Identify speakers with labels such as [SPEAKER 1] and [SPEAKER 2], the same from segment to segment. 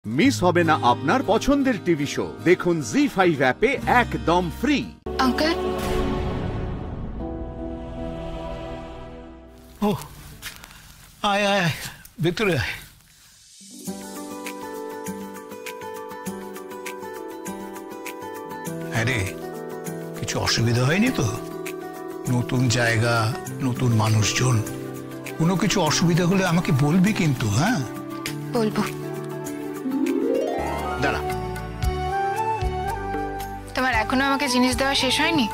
[SPEAKER 1] Miss হবে না আপনার পছন্দের টিভি শো। দেখুন জি5 অ্যাপে একদম ফ্রি।
[SPEAKER 2] আঙ্কেল,
[SPEAKER 3] ও আয় আয় আয়, ভেতরে আয়। আরে কিছু অসুবিধা হয়নি তো? নতুন জায়গা, নতুন মানুষজন, কোনো কিছু অসুবিধা হলে আমাকে বলবি কিন্তু। হ্যাঁ,
[SPEAKER 2] বলবো।
[SPEAKER 3] দাঁড়া,
[SPEAKER 2] তোমার এখনো আমাকে জিনিস দেওয়া শেষ হয়নি?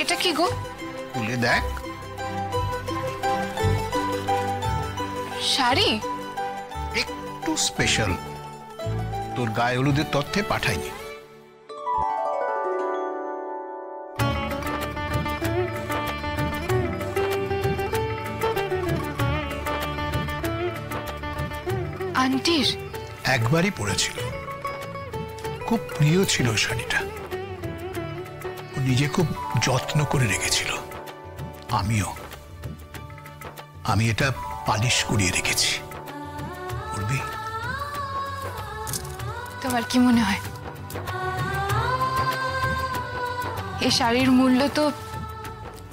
[SPEAKER 2] এটা কি গো?
[SPEAKER 3] খুলে দেখ।
[SPEAKER 2] শাড়ি?
[SPEAKER 3] একটু স্পেশাল, তোর গায়ে হলুদের তথ্যে পাঠাইনি।
[SPEAKER 2] আন্টির?
[SPEAKER 3] একবারই পরেছিল, খুব প্রিয় ছিল শাড়িটা, ও নিজে খুব যত্ন করে রেখেছিল। আমি এটা পালিশ করিয়ে রেখেছি। পরবি?
[SPEAKER 2] তোমার কি মনে হয় এই শাড়ির মূল্য তো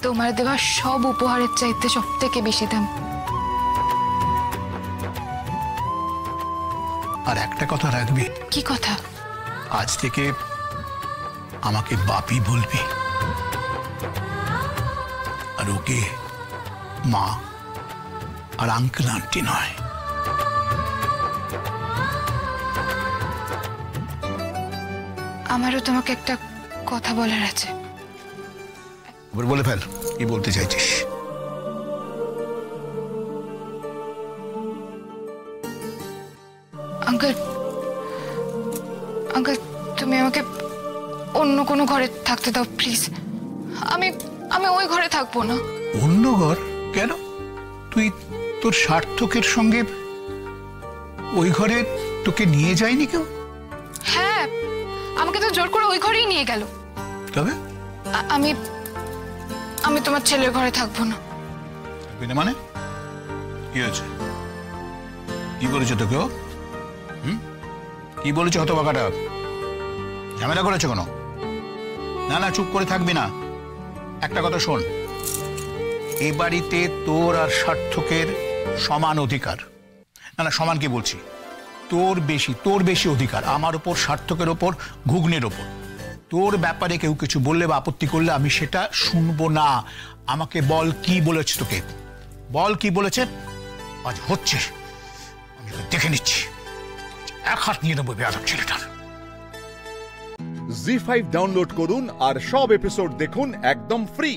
[SPEAKER 2] তোমার দেওয়া সব উপহারের চাইতে সব থেকে বেশি দাম?
[SPEAKER 3] আর একটা কথা রাখবি।
[SPEAKER 2] কি কথা?
[SPEAKER 3] আজ থেকে আমাকে বাপি বলবি, আর ওকে মা আর আঙ্কেল আন্টি নয়।
[SPEAKER 2] আমারও তোমাকে একটা কথা বলার আছে।
[SPEAKER 3] বলে ফেল, কি বলতে চাইছিস?
[SPEAKER 2] আঙ্কেল, আঙ্কেল, তুমি আমাকে অন্য কোনো ঘরে থাকতে দাও প্লিজ। আমি আমি ওই ঘরে থাকবো না।
[SPEAKER 3] অন্য ঘর কেন? তুই তোর সার্থকের সঙ্গে ওই ঘরে তোকে নিয়ে যায়নি কেউ?
[SPEAKER 2] হ্যাঁ, আমাকে তো জোর করে ওই ঘরেই নিয়ে গেল।
[SPEAKER 3] তবে
[SPEAKER 2] আমি আমি তোমার ছেলের ঘরে থাকবো না।
[SPEAKER 3] মানে কি হয়েছে? কি বলেছে তোকে ও? কি বলেছে হতভাগাটা? ঝামেলা করেছে কোনো? না না, চুপ করে থাকবি না। একটা কথা শোন, এ বাড়িতে তোর আর সার্থকের সমান অধিকার। না না, সমান কি বলছি, তোর বেশি অধিকার আমার ওপর, সার্থকের ওপর, ঘুগনের ওপর। তোর ব্যাপারে কেউ কিছু বললে বা আপত্তি করলে আমি সেটা শুনবো না। আমাকে বল কি বলেছে তোকে, বল কি বলেছে। আজ হচ্ছে, আমি দেখে নিচ্ছি, এক হাত নিয়ে নেবো বেয়াদব ছেলেটার।
[SPEAKER 1] জি5 ডাউনলোড করুন আর সব এপিসোড দেখুন একদম ফ্রি।